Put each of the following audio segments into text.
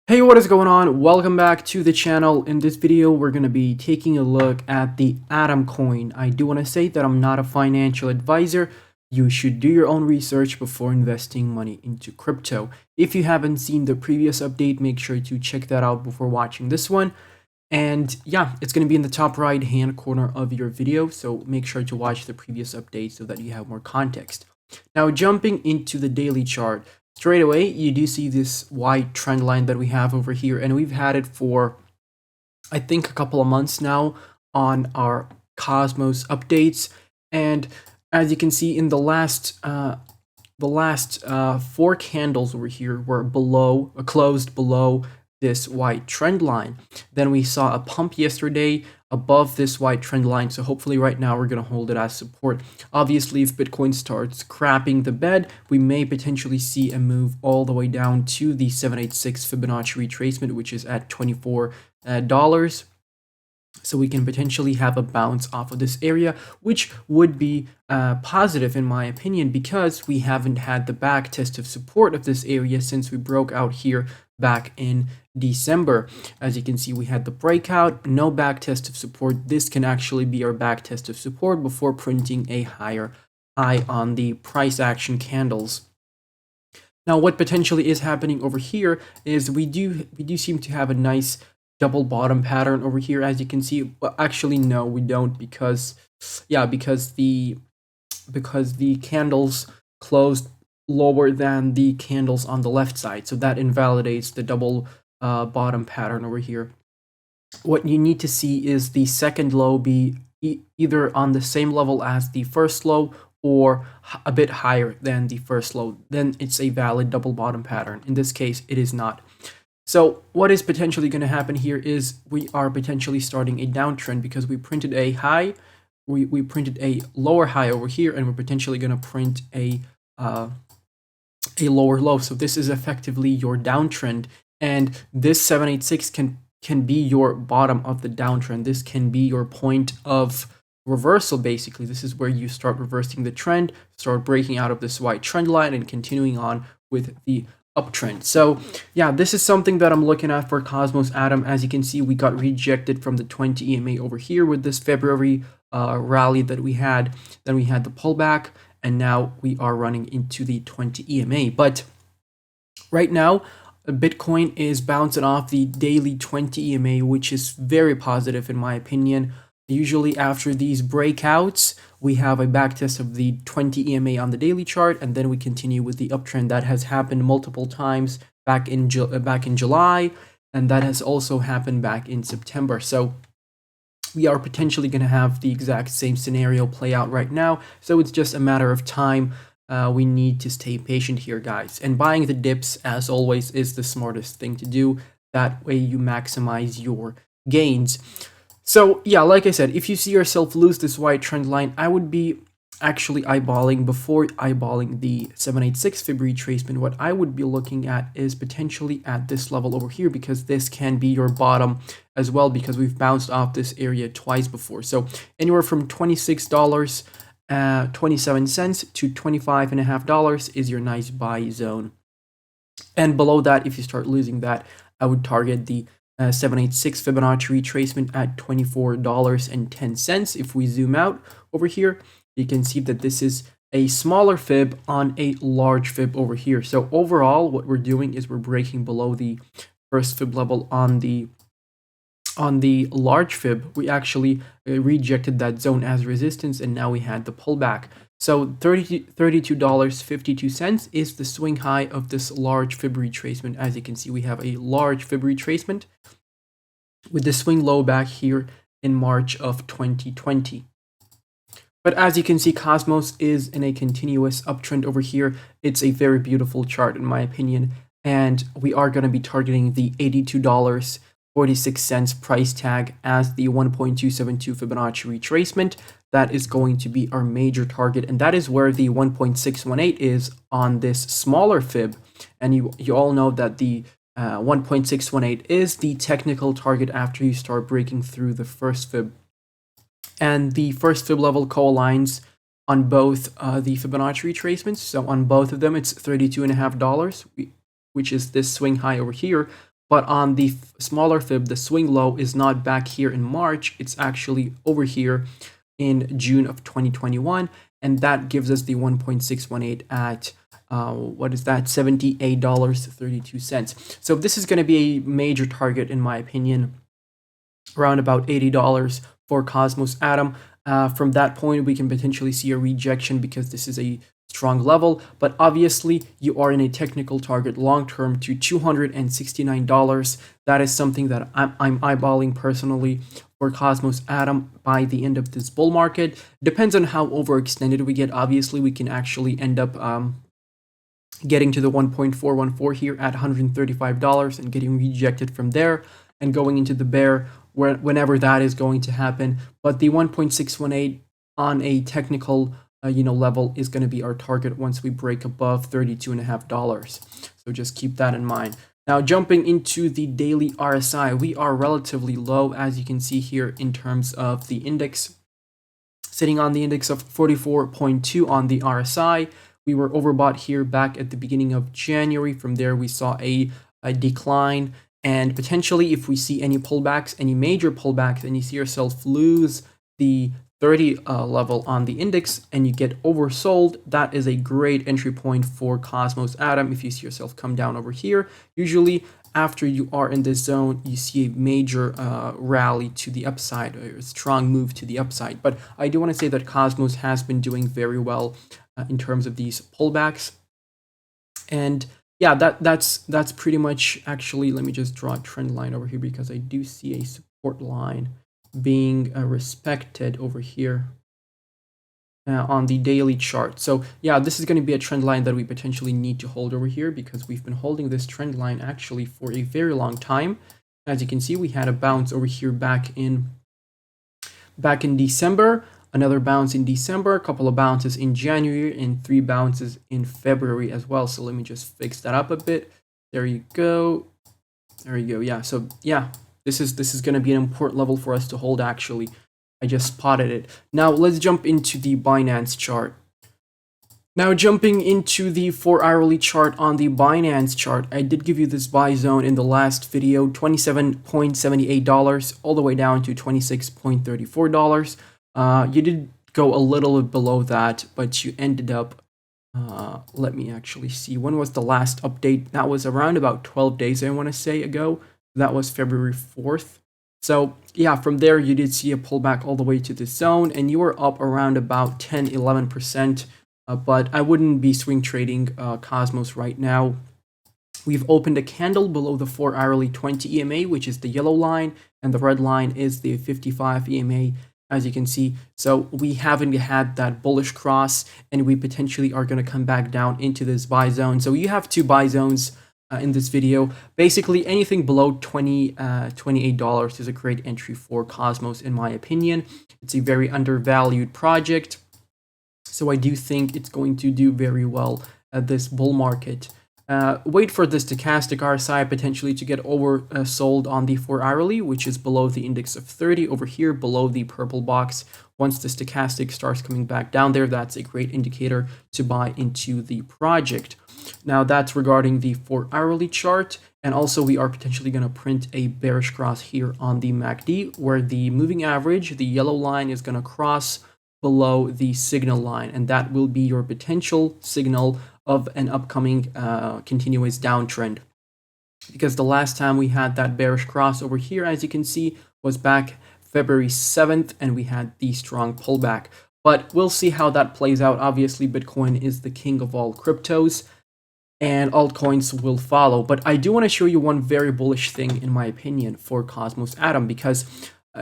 Hey, what is going on? Welcome back to the channel. In this video, we're going to be taking a look at the Atom coin. I do want to say that I'm not a financial advisor. You should do your own research before investing money into crypto. If you haven't seen the previous update, make sure to check that out before watching this one. And yeah, it's going to be in the top right hand corner of your video, so make sure to watch the previous update so that you have more context. Now, jumping into the daily chart, straight away, you do see this white trend line that we have over here, and we've had it for, I think, a couple of months now on our Cosmos updates. And as you can see, in the last 4 candles over here were closed below this white trend line. Then we saw a pump yesterday above this white trend line, so hopefully right now we're going to hold it as support. Obviously, if Bitcoin starts crapping the bed, we may potentially see a move all the way down to the 786 Fibonacci retracement, which is at $24. So we can potentially have a bounce off of this area, which would be positive in my opinion, because we haven't had the back test of support of this area since we broke out here back in December. As you can see, we had the breakout, no back test of support. This can actually be our back test of support before printing a higher high on the price action candles. Now, what potentially is happening over here is we do seem to have a nice double bottom pattern over here, as you can see. But actually, no, we don't, because the candles closed lower than the candles on the left side, so that invalidates the double bottom pattern over here. What you need to see is the second low be either on the same level as the first low or a bit higher than the first low. Then it's a valid double bottom pattern. In this case, it is not. So what is potentially going to happen here is we are potentially starting a downtrend, because we printed a high, we printed a lower high over here, and we're potentially going to print a lower low. So this is effectively your downtrend, and this 786 can be your bottom of the downtrend. This can be your point of reversal. Basically, this is where you start reversing the trend, start breaking out of this white trend line, and continuing on with the uptrend. So yeah, this is something that I'm looking at for Cosmos Atom. As you can see, we got rejected from the 20 EMA over here with this February rally that we had. Then we had the pullback, and now we are running into the 20 EMA. But right now, Bitcoin is bouncing off the daily 20 EMA, which is very positive in my opinion. Usually after these breakouts, we have a backtest of the 20 EMA on the daily chart, and then we continue with the uptrend. That has happened multiple times back in July, and that has also happened back in September. So we are potentially going to have the exact same scenario play out right now. So it's just a matter of time. We need to stay patient here, guys. And buying the dips, as always, is the smartest thing to do. That way you maximize your gains. So yeah, like I said, if you see yourself lose this white trend line, I would be actually before eyeballing the 786 Fib retracement. What I would be looking at is potentially at this level over here, because this can be your bottom as well, because we've bounced off this area twice before. So anywhere from $26.27 to $25.50 is your nice buy zone. And below that, if you start losing that, I would target the 786 Fibonacci retracement at $24.10. If we zoom out over here, you can see that this is a smaller fib on a large fib over here. So overall, what we're doing is we're breaking below the first fib level on the large fib. We actually rejected that zone as resistance, and now we had the pullback. So $32.52 is the swing high of this large fib retracement. As you can see, we have a large fib retracement with the swing low back here in March of 2020. But as you can see, Cosmos is in a continuous uptrend over here. It's a very beautiful chart in my opinion, and we are going to be targeting the $82.46 price tag as the 1.272 Fibonacci retracement. That is going to be our major target, and that is where the 1.618 is on this smaller fib. And you all know that the 1.618 is the technical target after you start breaking through the first fib. And the first fib level co-aligns on both the Fibonacci retracements. So on both of them, it's $32.50, which is this swing high over here. But on the smaller fib, the swing low is not back here in March. It's actually over here in June of 2021. And that gives us the 1.618 at what is that? $78.32. So this is going to be a major target, in my opinion, around about $80 for Cosmos Atom. From that point, we can potentially see a rejection because this is a strong level, but obviously you are in a technical target long term to $269. That is something that I'm eyeballing personally for Cosmos Atom by the end of this bull market. Depends on how overextended we get. Obviously, we can actually end up getting to the 1.414 here at $135 and getting rejected from there and going into the bear whenever that is going to happen. But the 1.618 on a technical level is going to be our target once we break above $32.50. So just keep that in mind. Now jumping into the daily RSI, we are relatively low, as you can see here, in terms of the index, sitting on the index of 44.2 on the RSI. We were overbought here back at the beginning of January. From there, we saw a decline. And potentially, if we see any pullbacks, any major pullbacks, and you see yourself lose the 30 level on the index and you get oversold, that is a great entry point for Cosmos Atom. If you see yourself come down over here, usually after you are in this zone, you see a major rally to the upside, or a strong move to the upside. But I do want to say that Cosmos has been doing very well in terms of these pullbacks. And yeah, that's pretty much, actually, let me just draw a trend line over here because I do see a support line being respected over here on the daily chart. So yeah, this is going to be a trend line that we potentially need to hold over here because we've been holding this trend line actually for a very long time. As you can see, we had a bounce over here back in December, another bounce in December, a couple of bounces in January, and 3 bounces in February as well. So let me just fix that up a bit. There you go. There you go. Yeah. So yeah, this is going to be an important level for us to hold, actually. I just spotted it. Now let's jump into the Binance chart. Now jumping into the 4-hourly chart on the Binance chart, I did give you this buy zone in the last video, $27.78 all the way down to $26.34. You did go a little bit below that, but you ended up, let me actually see, when was the last update? That was around about 12 days, I want to say, ago. That was February 4th. So yeah, from there, you did see a pullback all the way to this zone, and you were up around about 10-11%. But I wouldn't be swing trading Cosmos right now. We've opened a candle below the 4-hourly 20 EMA, which is the yellow line, and the red line is the 55 EMA, as you can see. So we haven't had that bullish cross, and we potentially are going to come back down into this buy zone. So you have 2 buy zones in this video. Basically, anything below $28 is a great entry for Cosmos, in my opinion. It's a very undervalued project. So I do think it's going to do very well at this bull market. Wait for this stochastic RSI potentially to get oversold on the 4-hourly, which is below the index of 30 over here, below the purple box. Once the stochastic starts coming back down there, that's a great indicator to buy into the project. Now that's regarding the 4-hourly chart. And also we are potentially going to print a bearish cross here on the MACD, where the moving average, the yellow line, is going to cross below the signal line, and that will be your potential signal of an upcoming continuous downtrend. Because the last time we had that bearish cross over here, as you can see, was back February 7th, and we had the strong pullback. But we'll see how that plays out. Obviously, Bitcoin is the king of all cryptos, and altcoins will follow. But I do want to show you one very bullish thing, in my opinion, for Cosmos Atom, because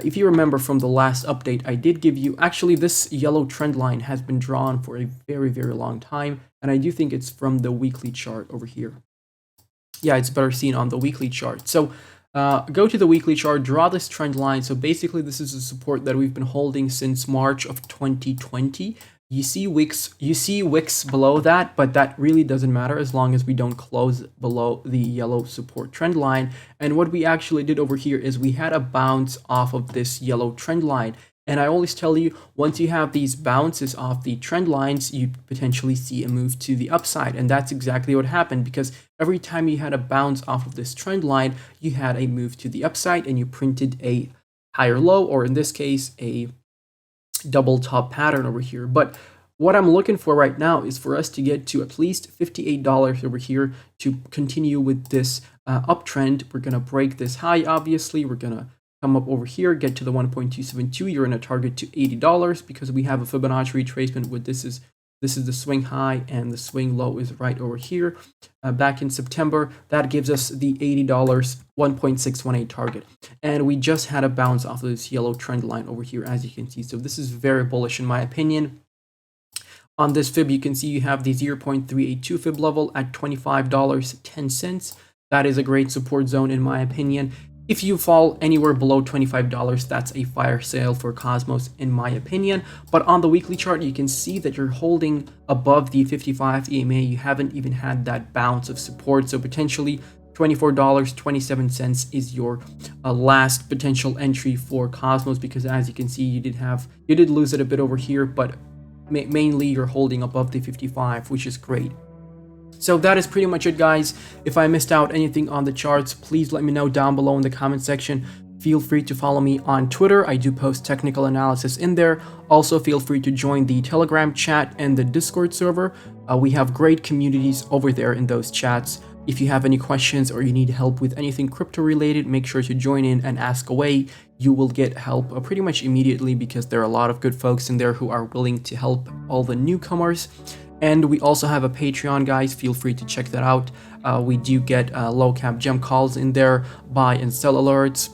if you remember from the last update, I did give you, actually this yellow trend line has been drawn for a very, very long time, and I do think it's from the weekly chart over here. Yeah, it's better seen on the weekly chart. So go to the weekly chart, draw this trend line. So basically this is a support that we've been holding since March of 2020. You see wicks below that, but that really doesn't matter as long as we don't close below the yellow support trend line. And what we actually did over here is we had a bounce off of this yellow trend line. And I always tell you, once you have these bounces off the trend lines, you potentially see a move to the upside. And that's exactly what happened, because every time you had a bounce off of this trend line, you had a move to the upside and you printed a higher low, or in this case, a double top pattern over here. But what I'm looking for right now is for us to get to at least $58 over here to continue with this uptrend. We're going to break this high, obviously. We're going to come up over here, get to the 1.272. You're in a target to $80 because we have a Fibonacci retracement with this is the swing high and the swing low is right over here. Back in September, that gives us the $80 1.618 target. And we just had a bounce off of this yellow trend line over here, as you can see. So this is very bullish in my opinion. On this fib, you can see you have the 0.382 fib level at $25.10. That is a great support zone in my opinion. If you fall anywhere below $25, that's a fire sale for Cosmos in my opinion. But on the weekly chart, you can see that you're holding above the 55 EMA. You haven't even had that bounce of support. So potentially $24.27 is your last potential entry for Cosmos, because as you can see, you did lose it a bit over here, but mainly you're holding above the 55, which is great. So that is pretty much it, guys. If I missed out anything on the charts, please let me know down below in the comment section. Feel free to follow me on Twitter. I do post technical analysis in there. Also, feel free to join the Telegram chat and the Discord server. We have great communities over there in those chats. If you have any questions or you need help with anything crypto related, make sure to join in and ask away. You will get help pretty much immediately, because there are a lot of good folks in there who are willing to help all the newcomers. And we also have a Patreon, guys. Feel free to check that out. We do get low cap gem calls in there, buy and sell alerts,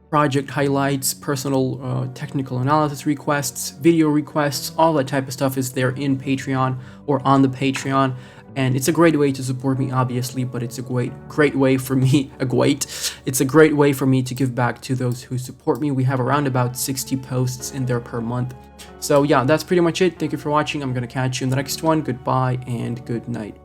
project highlights, personal technical analysis requests, video requests, all that type of stuff is there in Patreon or on the Patreon. And it's a great way to support me, obviously, but it's a great way for me, it's a great way for me to give back to those who support me. We have around about 60 posts in there per month. So yeah, that's pretty much it. Thank you for watching. I'm going to catch you in the next one. Goodbye and good night.